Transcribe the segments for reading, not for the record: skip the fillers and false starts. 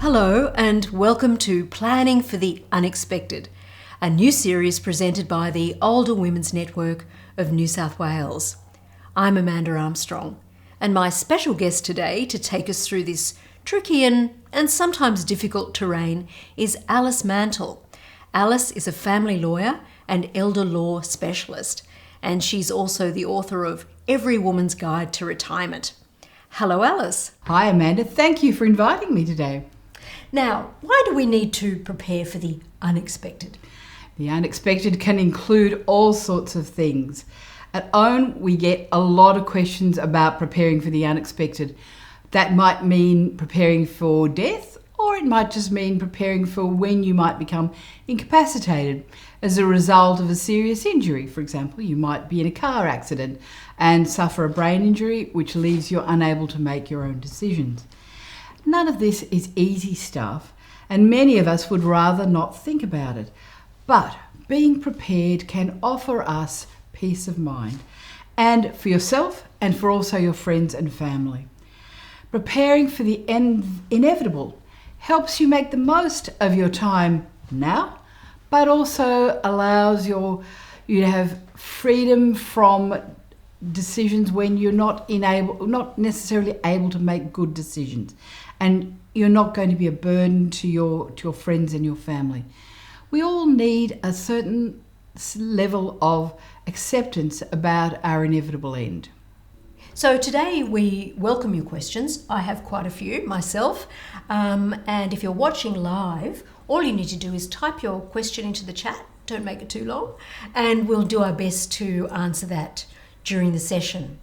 Hello and welcome to Planning for the Unexpected, a new series presented by the Older Women's Network of New South Wales. I'm Amanda Armstrong, and my special guest today to take us through this tricky and sometimes difficult terrain is Alice Mantel. Alice is a family lawyer and elder law specialist, and she's also the author of Every Woman's Guide to Retirement. Hello, Alice. Hi, Amanda. Thank you for inviting me today. Now, why do we need to prepare for the unexpected? The unexpected can include all sorts of things. At OWN, we get a lot of questions about preparing for the unexpected. That might mean preparing for death, or it might just mean preparing for when you might become incapacitated as a result of a serious injury. For example, you might be in a car accident and suffer a brain injury, which leaves you unable to make your own decisions. None of this is easy stuff, and many of us would rather not think about it. But being prepared can offer us peace of mind, and for yourself and for also your friends and family. Preparing for the inevitable helps you make the most of your time now, but also allows you to have freedom from decisions when you're not necessarily able to make good decisions, and you're not going to be a burden to your friends and your family. We all need a certain level of acceptance about our inevitable end. So today we welcome your questions. I have quite a few myself, and if you're watching live, all you need to do is type your question into the chat. Don't make it too long, and we'll do our best to answer that during the session.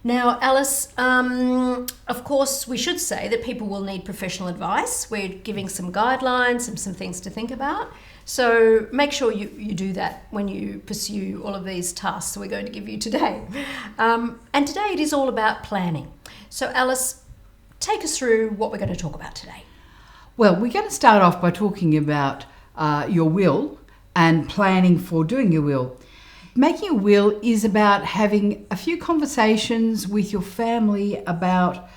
Now, Alice, of course, we should say that people will need professional advice. We're giving some guidelines and some things to think about. So make sure you do that when you pursue all of these tasks we're going to give you today. And today it is all about planning. So Alice, take us through what we're going to talk about today. Well, we're going to start off by talking about your will and planning for doing your will. Making a will is about having a few conversations with your family about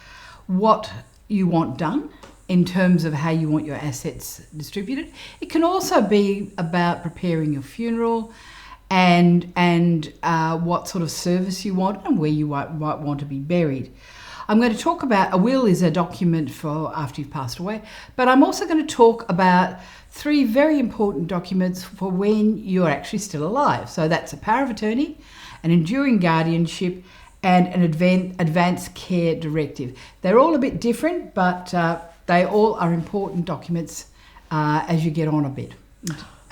what you want done in terms of how you want your assets distributed. It can also be about preparing your funeral and what sort of service you want and where you might want to be buried. I'm going to talk about a will is a document for after you've passed away, but I'm also going to talk about three very important documents for when you're actually still alive. So that's a power of attorney, an enduring guardianship, and an advanced care directive. They're all a bit different, but they all are important documents as you get on a bit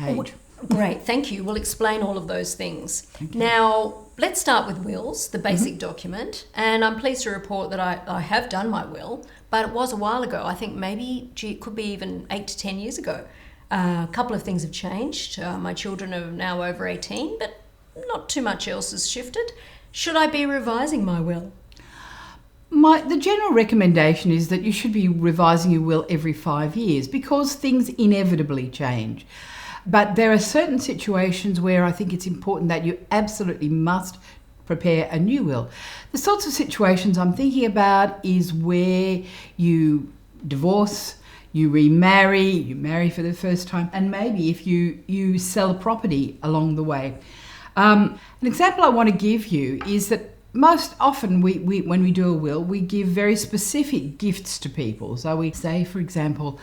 age. Great, thank you. We'll explain all of those things. Now, let's start with wills, the basic document. And I'm pleased to report that I have done my will, but it was a while ago. I think maybe it could be even 8 to 10 years ago. A couple of things have changed. My children are now over 18, but not too much else has shifted. Should I be revising my will? The general recommendation is that you should be revising your will every 5 years because things inevitably change. But there are certain situations where I think it's important that you absolutely must prepare a new will. The sorts of situations I'm thinking about is where you divorce, you remarry, you marry for the first time, and maybe if you sell a property along the way. An example I want to give you is that most often when we do a will, we give very specific gifts to people. So we say, for example,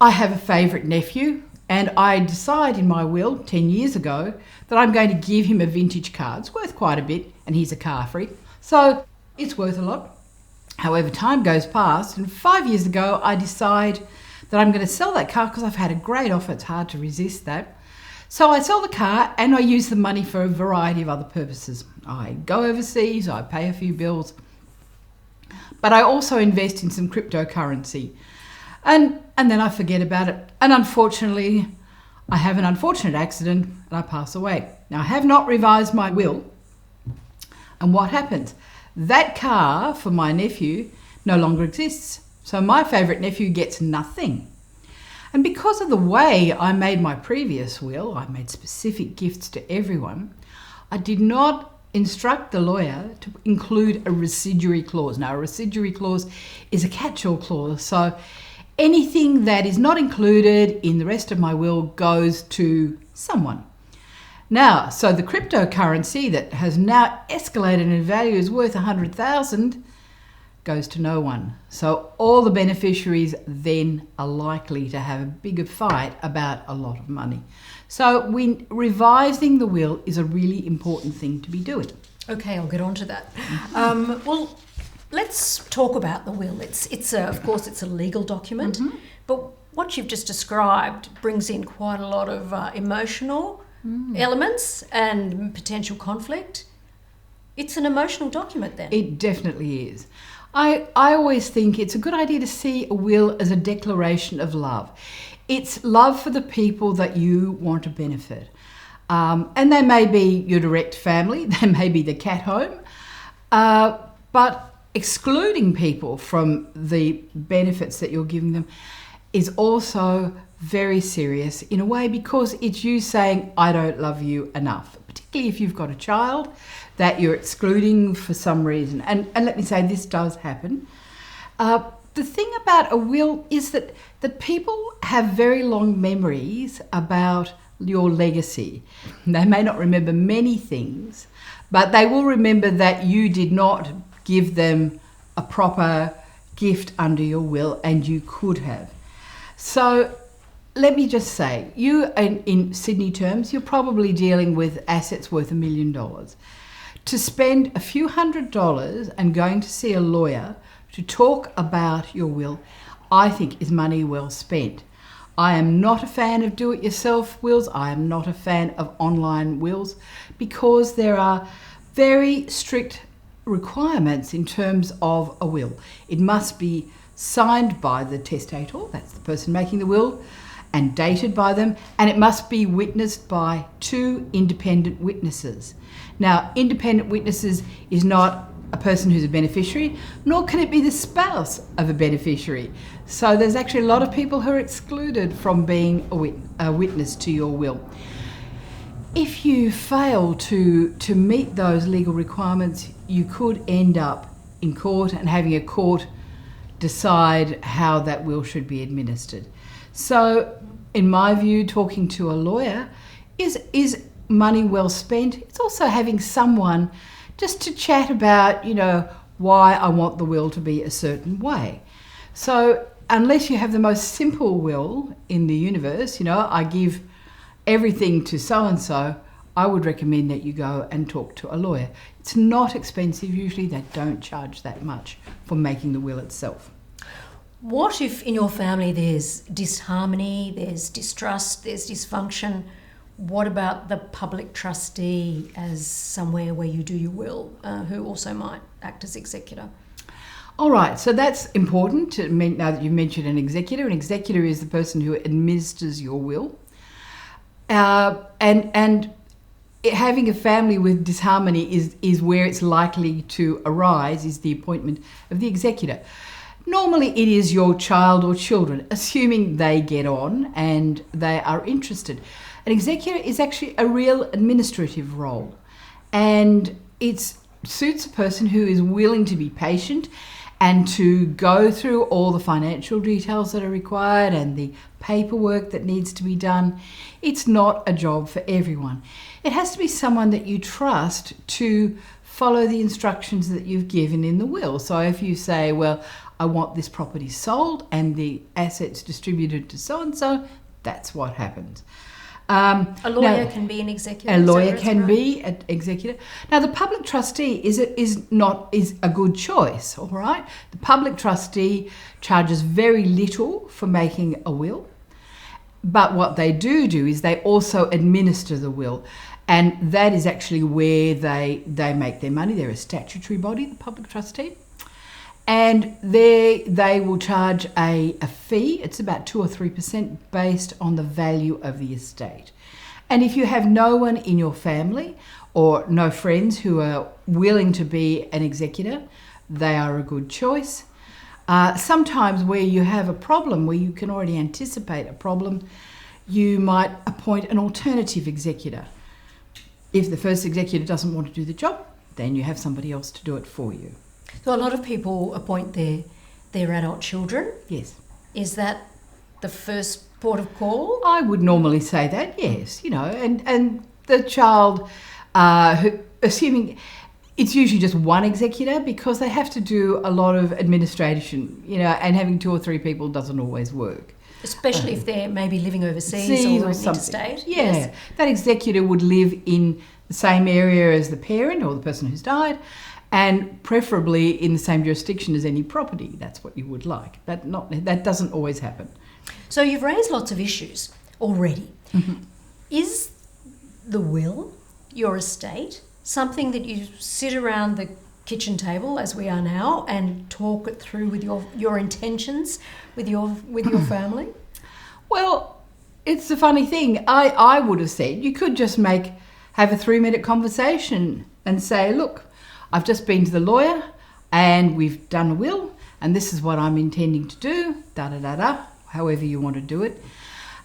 I have a favourite nephew, and I decide in my will 10 years ago that I'm going to give him a vintage car. It's worth quite a bit, and he's a car freak, so it's worth a lot. However, time goes past, and 5 years ago I decide that I'm going to sell that car because I've had a great offer. It's hard to resist that. So I sell the car and I use the money for a variety of other purposes. I go overseas, I pay a few bills, but I also invest in some cryptocurrency. And then I forget about it. And unfortunately, I have an unfortunate accident and I pass away. Now, I have not revised my will. And what happens? That car for my nephew no longer exists. So my favourite nephew gets nothing. And because of the way I made my previous will, I made specific gifts to everyone, I did not instruct the lawyer to include a residuary clause. Now, a residuary clause is a catch-all clause. So Anything that is not included in the rest of my will goes to someone. Now, so the cryptocurrency that has now escalated in value is worth 100,000 goes to no one. So all the beneficiaries then are likely to have a bigger fight about a lot of money. So revising the will is a really important thing to be doing. Okay, I'll get on to that. Well, let's talk about the will. Of course, it's a legal document, but what you've just described brings in quite a lot of emotional elements and potential conflict. It's an emotional document then. It definitely is. I always think it's a good idea to see a will as a declaration of love. It's love for the people that you want to benefit. And they may be your direct family, they may be the cat home, but excluding people from the benefits that you're giving them is also very serious in a way, because it's you saying, I don't love you enough, particularly if you've got a child that you're excluding for some reason. And let me say, this does happen. The thing about a will is that people have very long memories about your legacy. They may not remember many things, but they will remember that you did not give them a proper gift under your will, and you could have. So let me just say, you in Sydney terms, you're probably dealing with assets worth $1 million. To spend a few $100s and going to see a lawyer to talk about your will, I think is money well spent. I am not a fan of do-it-yourself wills. I am not a fan of online wills, because there are very strict requirements in terms of a will. It must be signed by the testator, that's the person making the will, and dated by them, and it must be witnessed by 2 independent witnesses. Now, independent witnesses is not a person who's a beneficiary, nor can it be the spouse of a beneficiary. So there's actually a lot of people who are excluded from being a witness to your will. If you fail to meet those legal requirements, you could end up in court and having a court decide how that will should be administered. So, in my view, talking to a lawyer is money well spent. It's also having someone just to chat about, why I want the will to be a certain way. So, unless you have the most simple will in the universe, I give everything to so-and-so, I would recommend that you go and talk to a lawyer. It's not expensive. Usually they don't charge that much for making the will itself. What if in your family there's disharmony, there's distrust, there's dysfunction? What about the public trustee as somewhere where you do your will, who also might act as executor? All right, so that's important. Now that you've mentioned an executor is the person who administers your will. And having a family with disharmony is where it's likely to arise, is the appointment of the executor. Normally it is your child or children, assuming they get on and they are interested. An executor is actually a real administrative role, and it suits a person who is willing to be patient and to go through all the financial details that are required and the paperwork that needs to be done. It's not a job for everyone. It has to be someone that you trust to follow the instructions that you've given in the will. So if you say, well, I want this property sold and the assets distributed to so-and-so, that's what happens. A lawyer can be an executor. A lawyer can be an executor. Now, the public trustee is a good choice, all right? The public trustee charges very little for making a will, but what they do is they also administer the will, and that is actually where they make their money. They're a statutory body, the public trustee. And they will charge a fee. It's about 2 or 3% based on the value of the estate. And if you have no one in your family or no friends who are willing to be an executor, they are a good choice. Sometimes where you have a problem, where you can already anticipate a problem, you might appoint an alternative executor. If the first executor doesn't want to do the job, then you have somebody else to do it for you. So a lot of people appoint their adult children. Yes. Is that the first port of call? I would normally say that, yes, and the child, assuming it's usually just one executor, because they have to do a lot of administration, and having 2 or 3 people doesn't always work. Especially if they're maybe living overseas or interstate. Yeah, yes. That executor would live in the same area as the parent or the person who's died, and preferably in the same jurisdiction as any property. That's what you would like. That doesn't always happen. So you've raised lots of issues already. Mm-hmm. Is the will, your estate, something that you sit around the kitchen table, as we are now, and talk it through with your intentions with your family? Well, it's the funny thing. I would have said you could just have a 3-minute conversation and say, look, I've just been to the lawyer and we've done a will and this is what I'm intending to do, da-da-da-da, however you want to do it.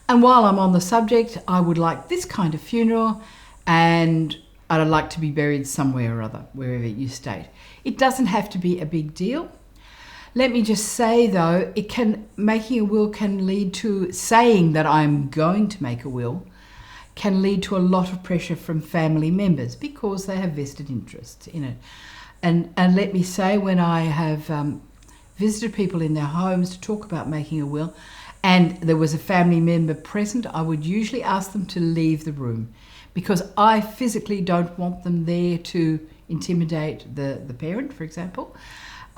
And while I'm on the subject, I would like this kind of funeral and I'd like to be buried somewhere or other, wherever you state. It doesn't have to be a big deal. Let me just say, though, making a will can lead to saying that I'm going to make a will can lead to a lot of pressure from family members because they have vested interests in it. And let me say, when I have visited people in their homes to talk about making a will and there was a family member present, I would usually ask them to leave the room because I physically don't want them there to intimidate the parent, for example,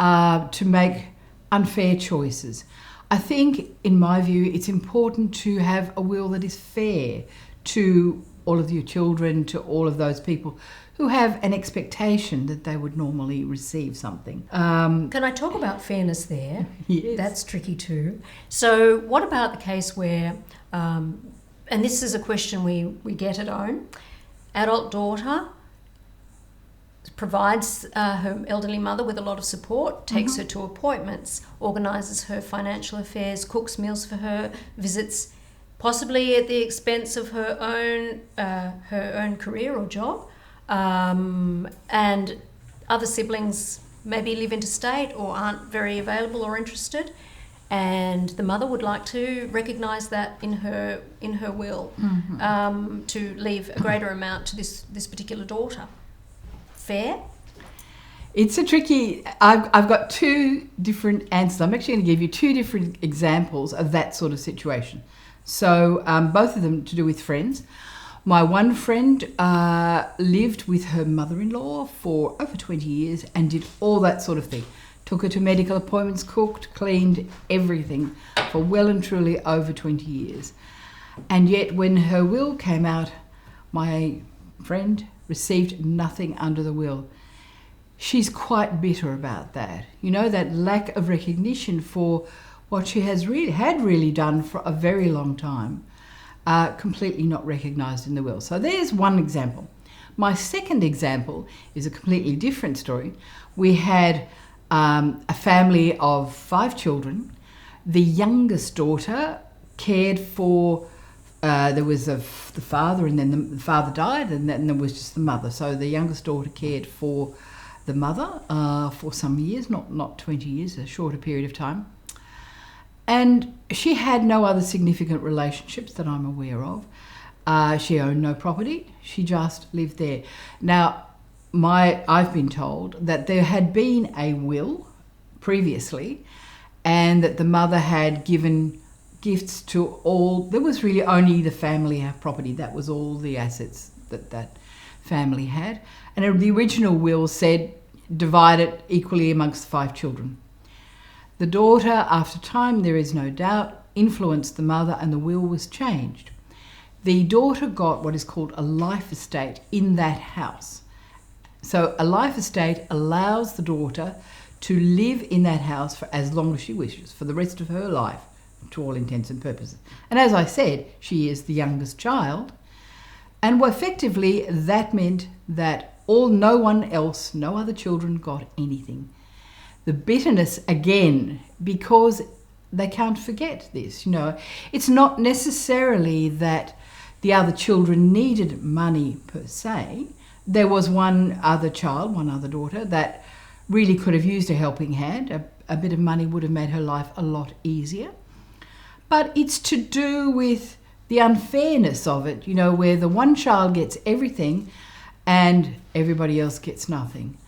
to make unfair choices. I think, in my view, it's important to have a will that is fair to all of your children, to all of those people who have an expectation that they would normally receive something. Can I talk about fairness there? Yes. That's tricky too. So what about the case where, and this is a question we get at home, adult daughter provides her elderly mother with a lot of support, takes her to appointments, organises her financial affairs, cooks meals for her, visits possibly at the expense of her own career or job, and other siblings maybe live interstate or aren't very available or interested, and the mother would like to recognise that in her will, to leave a greater amount to this particular daughter. Fair? It's a tricky... I've got 2 different answers. I'm actually going to give you 2 different examples of that sort of situation. So both of them to do with friends. My one friend lived with her mother-in-law for over 20 years and did all that sort of thing. Took her to medical appointments, cooked, cleaned, everything for well and truly over 20 years. And yet when her will came out, my friend received nothing under the will. She's quite bitter about that. That lack of recognition for what she had really done for a very long time, completely not recognised in the will. So there's one example. My second example is a completely different story. We had a family of 5 children. The youngest daughter cared for, there was the father, and then the father died, and then there was just the mother. So the youngest daughter cared for the mother for some years, not 20 years, a shorter period of time. And she had no other significant relationships that I'm aware of. She owned no property. She just lived there. Now, I've been told that there had been a will previously and that the mother had given gifts to all. There was really only the family property. That was all the assets that family had. And the original will said divide it equally amongst the 5 children. The daughter, after time, there is no doubt, influenced the mother and the will was changed. The daughter got what is called a life estate in that house. So a life estate allows the daughter to live in that house for as long as she wishes, for the rest of her life, to all intents and purposes. And as I said, she is the youngest child. And effectively, that meant that no one else, no other children got anything. The bitterness, again, because they can't forget this, It's not necessarily that the other children needed money per se. There was one other daughter, that really could have used a helping hand. A bit of money would have made her life a lot easier. But it's to do with the unfairness of it, where the one child gets everything and everybody else gets nothing.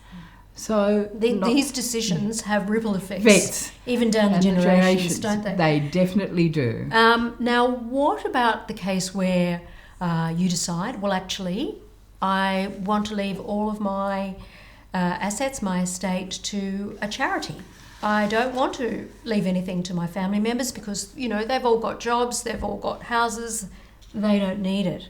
So these decisions have ripple effects, even down the generations, don't they? They definitely do. Now, what about the case where you decide, well, actually, I want to leave all of my assets, my estate, to a charity. I don't want to leave anything to my family members because, they've all got jobs, they've all got houses, they don't need it.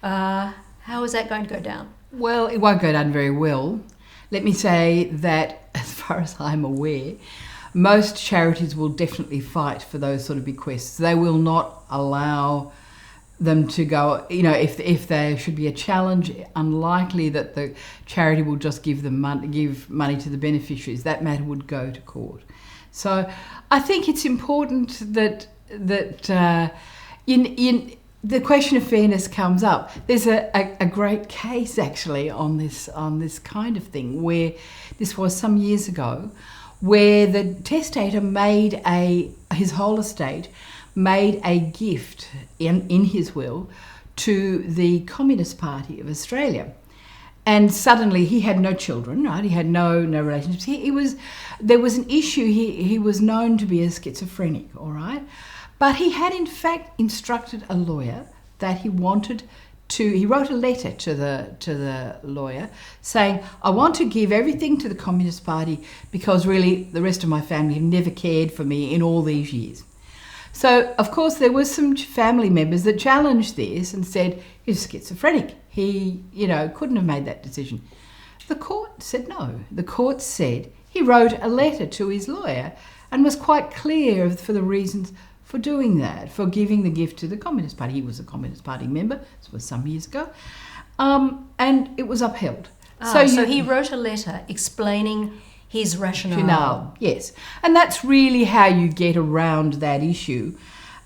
How is that going to go down? Well, it won't go down very well. Let me say that, as far as I'm aware, most charities will definitely fight for those sort of bequests. They will not allow them to go, if there should be a challenge, unlikely that the charity will just give money to the beneficiaries. That matter would go to court. So I think it's important that the question of fairness comes up. There's a great case actually on this kind of thing, where this was some years ago, where the testator made his whole estate made a gift in his will to the Communist Party of Australia. And suddenly he had no children, right? He had no relationships. There was an issue. He was known to be a schizophrenic, all right? But he had in fact instructed a lawyer that he wrote a letter to the lawyer saying, I want to give everything to the Communist Party because really the rest of my family have never cared for me in all these years. So, of course, there were some family members that challenged this and said, he's schizophrenic. He, couldn't have made that decision. The court said no. The court said he wrote a letter to his lawyer and was quite clear for the reasons for doing that, for giving the gift to the Communist Party. He was a Communist Party member. This was some years ago. And it was upheld. So he wrote a letter explaining his rationale. Yes. And that's really how you get around that issue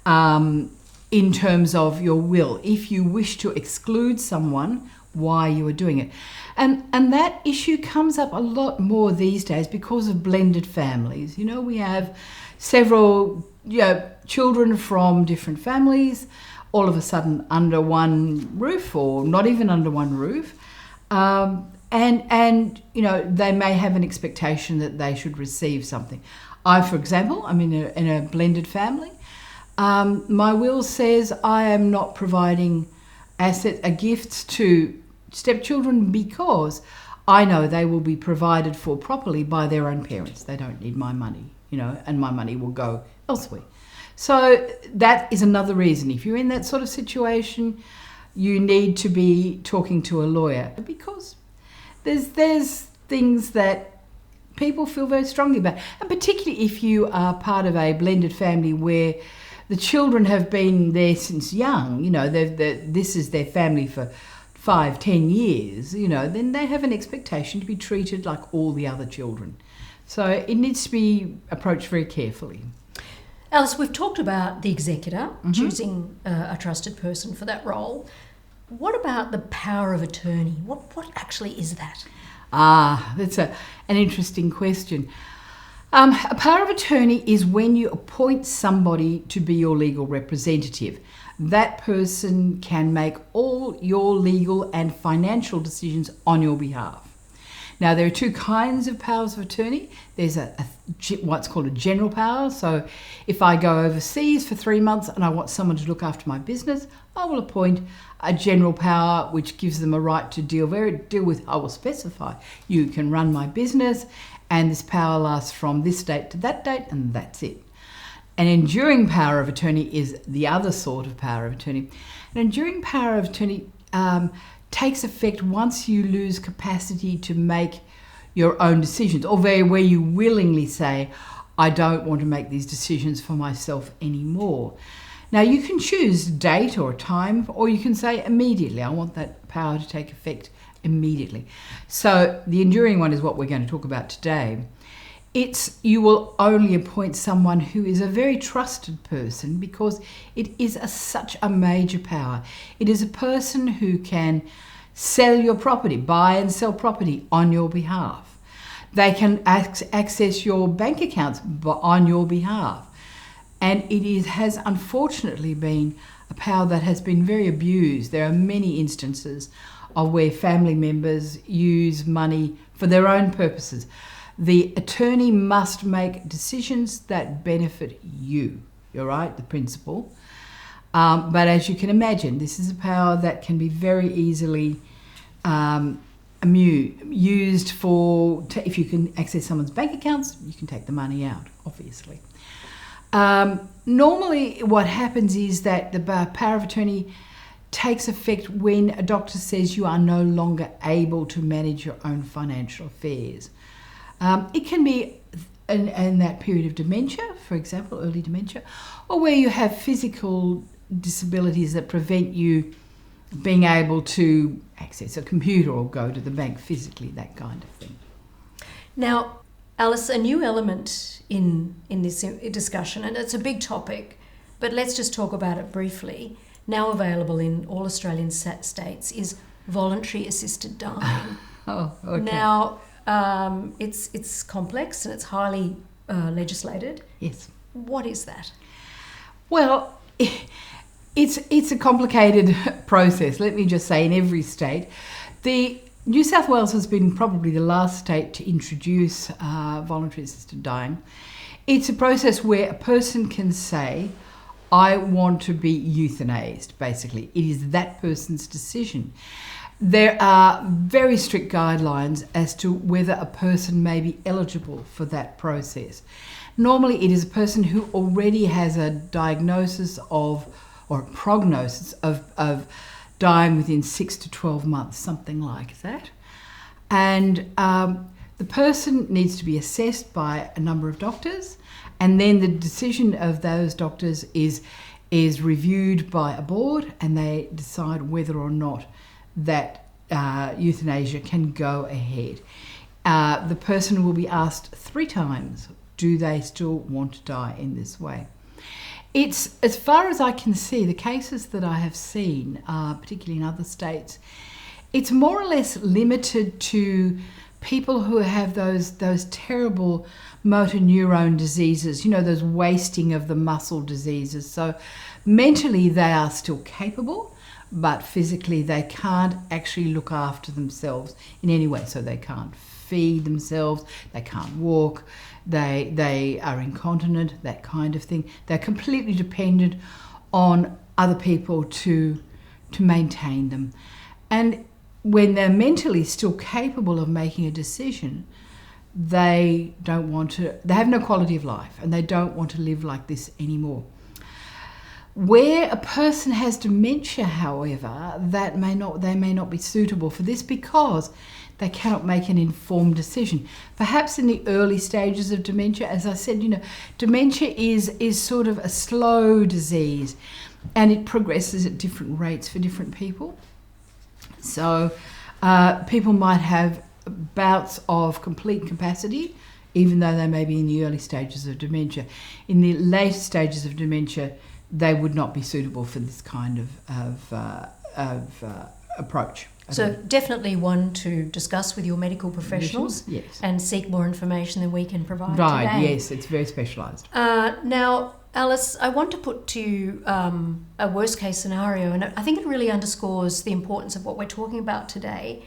in terms of your will. If you wish to exclude someone, why you are doing it. And that issue comes up a lot more these days because of blended families. We have several children from different families all of a sudden under one roof, or not even under one roof. And they may have an expectation that they should receive something. For example, I'm in a blended family. My will says I am not providing gifts to stepchildren because I know they will be provided for properly by their own parents. They don't need my money, and my money will go elsewhere. So that is another reason. If you're in that sort of situation, you need to be talking to a lawyer, because there's things that people feel very strongly about. And particularly if you are part of a blended family where the children have been there since young, this is their family for 5-10 years, then they have an expectation to be treated like all the other children. So it needs to be approached very carefully. Alice, we've talked about the executor choosing a trusted person for that role. What about the power of attorney? What actually is that? That's an interesting question. A power of attorney is when you appoint somebody to be your legal representative. That person can make all your legal and financial decisions on your behalf. Now, there are two kinds of powers of attorney. There's what's called a general power. So if I go overseas for 3 months and I want someone to look after my business, I will appoint a general power which gives them a right to deal with. I will specify, you can run my business and this power lasts from this date to that date, and that's it. An enduring power of attorney is the other sort of power of attorney. An enduring power of attorney takes effect once you lose capacity to make your own decisions, or where you willingly say, I don't want to make these decisions for myself anymore. Now, you can choose date or time, or you can say immediately, I want that power to take effect immediately. So the enduring one is what we're going to talk about today. You will only appoint someone who is a very trusted person, because it is such a major power. It is a person who can sell your property, buy and sell property on your behalf. They can access your bank accounts on your behalf. And has unfortunately been a power that has been very abused. There are many instances of where family members use money for their own purposes. The attorney must make decisions that benefit you. You're right, the principal. But as you can imagine, this is a power that can be very easily used for, if you can access someone's bank accounts, you can take the money out, obviously. Normally what happens is that the power of attorney takes effect when a doctor says you are no longer able to manage your own financial affairs. It can be in that period of dementia, for example, early dementia, or where you have physical disabilities that prevent you being able to access a computer or go to the bank physically, that kind of thing. Now, Alice, a new element in this discussion, and it's a big topic, but let's just talk about it briefly, now available in all Australian states, is voluntary assisted dying. Oh, okay. Now, it's complex and it's highly legislated. Yes. What is that? Well, it's a complicated process, let me just say, in every state. New South Wales has been probably the last state to introduce voluntary assisted dying. It's a process where a person can say, I want to be euthanized, basically. It is that person's decision. There are very strict guidelines as to whether a person may be eligible for that process. Normally, it is a person who already has a diagnosis or a prognosis of dying within 6 to 12 months, something like that. And the person needs to be assessed by a number of doctors, and then the decision of those doctors is reviewed by a board, and they decide whether or not that euthanasia can go ahead. The person will be asked 3 times, do they still want to die in this way? It's, as far as I can see, the cases that I have seen, particularly in other states, it's more or less limited to people who have those terrible motor neurone diseases, those wasting of the muscle diseases. So mentally they are still capable, but physically they can't actually look after themselves in any way. So they can't feed themselves, they can't walk, they are incontinent, that kind of thing. They're completely dependent on other people to maintain them. And when they're mentally still capable of making a decision, they have no quality of life, and they don't want to live like this anymore. Where a person has dementia, however, they may not be suitable for this because they cannot make an informed decision. Perhaps in the early stages of dementia, as I said, dementia is sort of a slow disease, and it progresses at different rates for different people. So people might have bouts of complete capacity, even though they may be in the early stages of dementia. In the later stages of dementia, they would not be suitable for this kind of approach. So definitely one to discuss with your medical professionals, yes, and seek more information than we can provide right, today. Yes, it's very specialised. Now, Alice, I want to put to you a worst case scenario, and I think it really underscores the importance of what we're talking about today.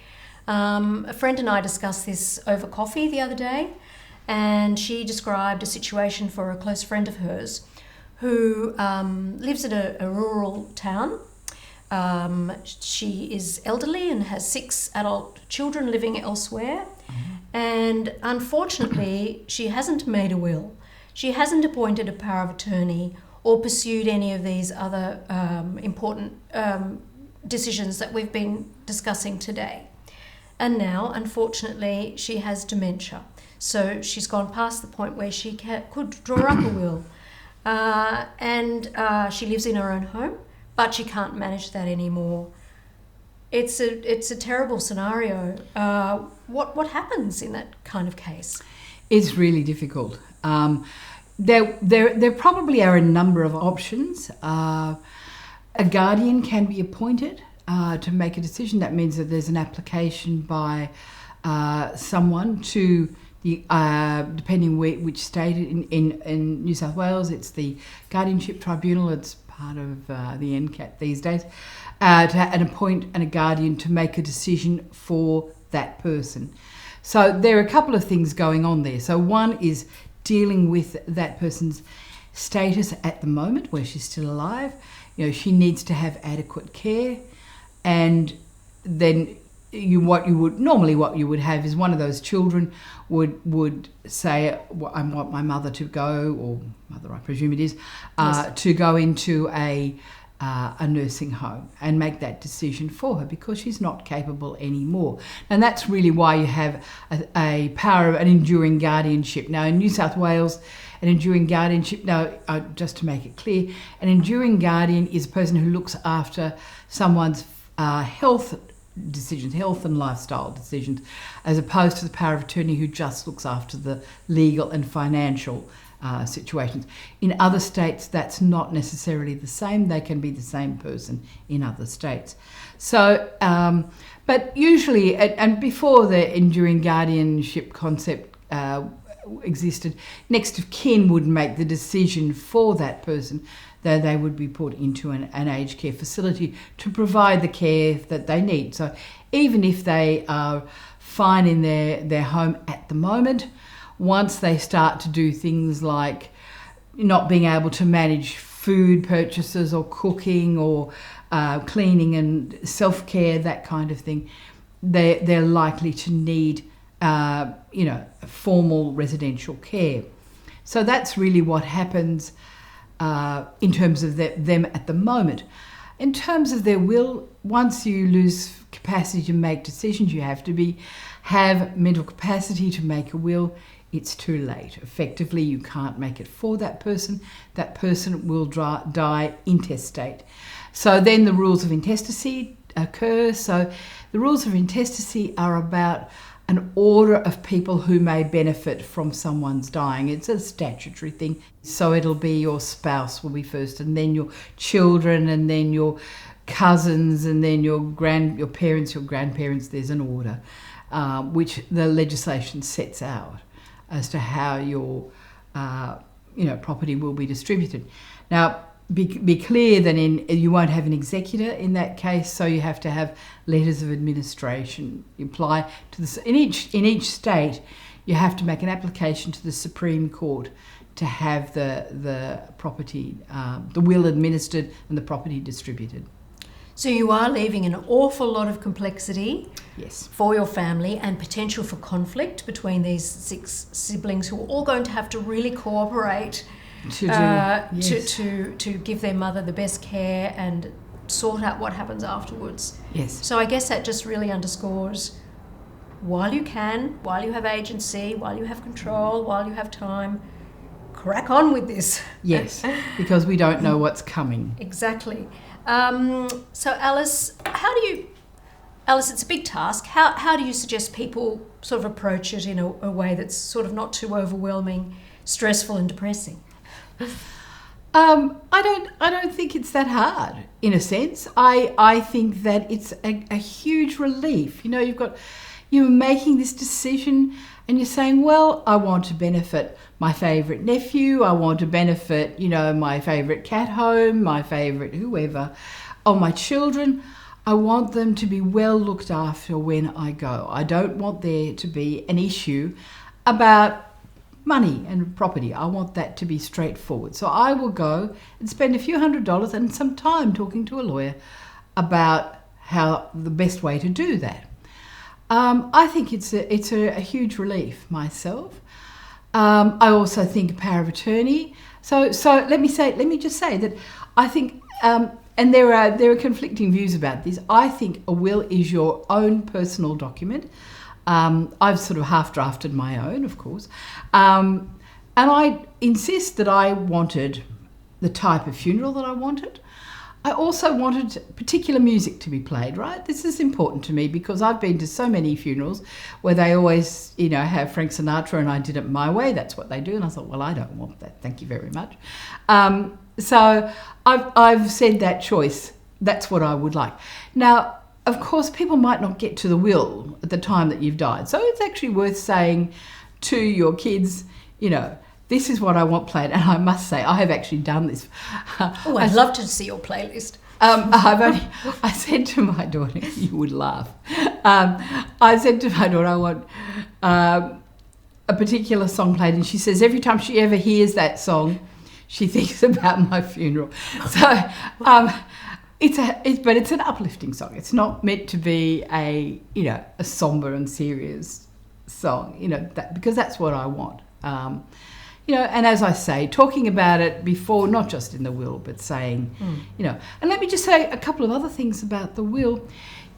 A friend and I discussed this over coffee the other day, and she described a situation for a close friend of hers who lives in a rural town. She is elderly and has 6 adult children living elsewhere. And unfortunately, she hasn't made a will. She hasn't appointed a power of attorney or pursued any of these other important decisions that we've been discussing today. And now, unfortunately, she has dementia. So she's gone past the point where she could draw up a will. And she lives in her own home, but she can't manage that anymore. It's a terrible scenario. What happens in that kind of case? It's really difficult. There probably are a number of options. A guardian can be appointed to make a decision. That means that there's an application by someone to Depending which state in New South Wales, it's the Guardianship Tribunal. It's part of the NCAT these days, and appoint a guardian to make a decision for that person. So there are a couple of things going on there. So one is dealing with that person's status at the moment where she's still alive. She needs to have adequate care, and then what you would have is one of those children would say, well, I want my mother to go, or mother I presume it is, yes, to go into a nursing home and make that decision for her because she's not capable anymore. And that's really why you have a power of an enduring guardianship. Now in New South Wales, an enduring guardianship, just to make it clear, an enduring guardian is a person who looks after someone's health decisions, health and lifestyle decisions, as opposed to the power of attorney who just looks after the legal and financial situations. In other states, that's not necessarily the same. They can be the same person in other states. So, but usually, and before the enduring guardianship concept existed, next of kin would make the decision for that person, though they would be put into an aged care facility to provide the care that they need. So even if they are fine in their home at the moment, once they start to do things like not being able to manage food purchases or cooking or cleaning and self-care, that kind of thing, they're likely to need formal residential care. So that's really what happens in terms of them at the moment. In terms of their will, once you lose capacity to make decisions, you have to have mental capacity to make a will. It's too late. Effectively, you can't make it for that person. That person will die intestate. So then the rules of intestacy occur. So the rules of intestacy are about an order of people who may benefit from someone's dying. It's a statutory thing. So it'll be your spouse will be first, and then your children, and then your cousins, and then your parents, your grandparents. There's an order which the legislation sets out as to how your property will be distributed. Now, be clear that you won't have an executor in that case, so you have to have letters of administration. You apply to this in each state. You have to make an application to the Supreme Court to have the property, the will administered and the property distributed. So you are leaving an awful lot of complexity, yes, for your family, and potential for conflict between these 6 siblings who are all going to have to really cooperate to give their mother the best care and sort out what happens afterwards. Yes. So I guess that just really underscores, while you can, while you have agency, while you have control, while you have time, crack on with this. Yes, because we don't know what's coming. Exactly. So Alice, it's a big task. How do you suggest people sort of approach it in a way that's sort of not too overwhelming, stressful and depressing? I don't think it's that hard, in a sense. I think that it's a huge relief. You're making this decision and you're saying, well, I want to benefit my favourite nephew, I want to benefit, my favourite cat home, my favourite whoever, or my children. I want them to be well looked after when I go. I don't want there to be an issue about money and property. I want that to be straightforward. So I will go and spend a few $100s and some time talking to a lawyer about how the best way to do that. I think it's a huge relief myself. I also think a power of attorney. So let me just say that I think, and there are conflicting views about this. I think a will is your own personal document. I've sort of half drafted my own, of course. And I insist that I wanted the type of funeral that I wanted. I also wanted particular music to be played, right? This is important to me because I've been to so many funerals where they always, have Frank Sinatra and I did it my way. That's what they do. And I thought, well, I don't want that. Thank you very much. So I've said that choice. That's what I would like. Now, of course, people might not get to the will at the time that you've died. So it's actually worth saying to your kids, this is what I want played. And I must say, I have actually done this. Oh, I'd love to see your playlist. I said to my daughter, you would laugh. I said to my daughter, I want a particular song played, and she says every time she ever hears that song, she thinks about my funeral. So it's an uplifting song. It's not meant to be a somber and serious song, because that's what I want. And as I say, talking about it before, not just in the will, but saying, and let me just say a couple of other things about the will.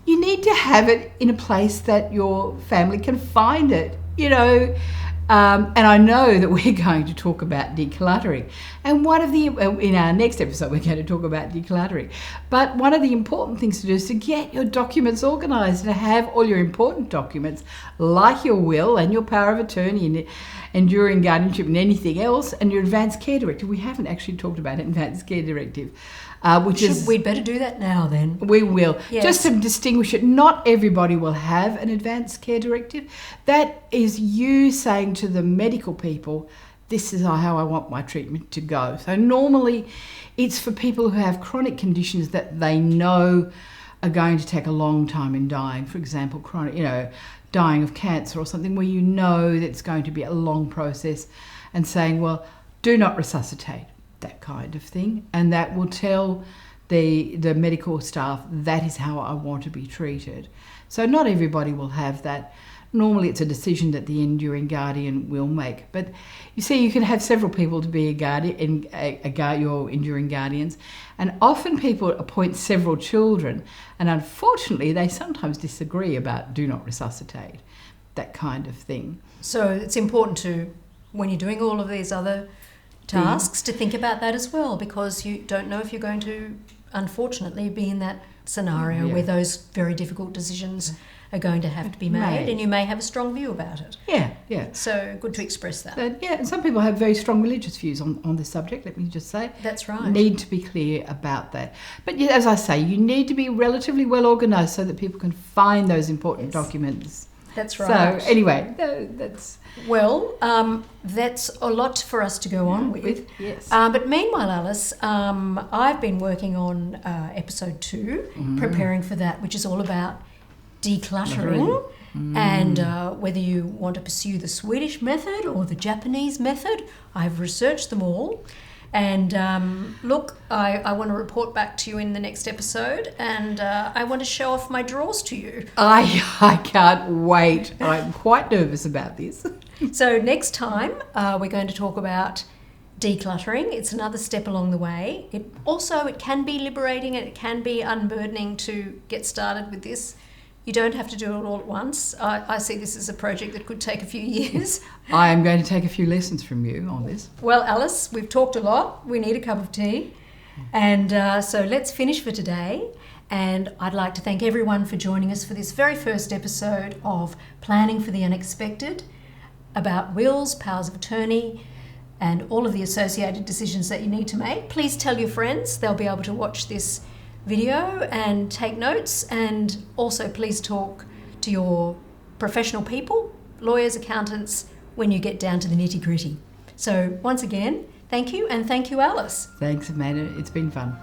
You need to have it in a place that your family can find it, and I know that we're going to talk about decluttering. And in our next episode, we're going to talk about decluttering. But one of the important things to do is to get your documents organised, and have all your important documents, like your will and your power of attorney and enduring guardianship and anything else, and your advance care directive. We haven't actually talked about an advance care directive. We'd better do that now then. We will. Yes. Just to distinguish it, not everybody will have an advance care directive. That is you saying to the medical people, this is how I want my treatment to go. So normally it's for people who have chronic conditions that they know are going to take a long time in dying. For example, chronic, dying of cancer or something where that it's going to be a long process, and saying, well, do not resuscitate. That kind of thing, and that will tell the medical staff that is how I want to be treated. So not everybody will have that. Normally it's a decision that the enduring guardian will make, but you see, you can have several people to be a guardian, your enduring guardians, and often people appoint several children, and unfortunately they sometimes disagree about do not resuscitate, that kind of thing. So it's important to, when you're doing all of these other tasks, to think about that as well, because you don't know if you're going to, unfortunately, be in that scenario where those very difficult decisions are going to have to be made, and you may have a strong view about it. Yeah. So good to express that. And some people have very strong religious views on this subject, let me just say. That's right. Need to be clear about that. But as I say, you need to be relatively well organised so that people can find those important documents. That's right. So anyway, that's... Well, that's a lot for us to go on with. Yes. But meanwhile, Alice, I've been working on episode 2, preparing for that, which is all about decluttering, and whether you want to pursue the Swedish method or the Japanese method. I've researched them all. And look, I want to report back to you in the next episode, and I want to show off my drawers to you. I can't wait. I'm quite nervous about this. So next time we're going to talk about decluttering. It's another step along the way. It can be liberating, and it can be unburdening to get started with this. You don't have to do it all at once. I see this as a project that could take a few years. I am going to take a few lessons from you on this. Well, Alice, we've talked a lot. We need a cup of tea. And so let's finish for today. And I'd like to thank everyone for joining us for this very first episode of Planning for the Unexpected, about wills, powers of attorney, and all of the associated decisions that you need to make. Please tell your friends. They'll be able to watch this video and take notes, and also please talk to your professional people, lawyers, accountants, when you get down to the nitty-gritty. So once again, thank you, and thank you, Alice. Thanks, Amanda. It's been fun.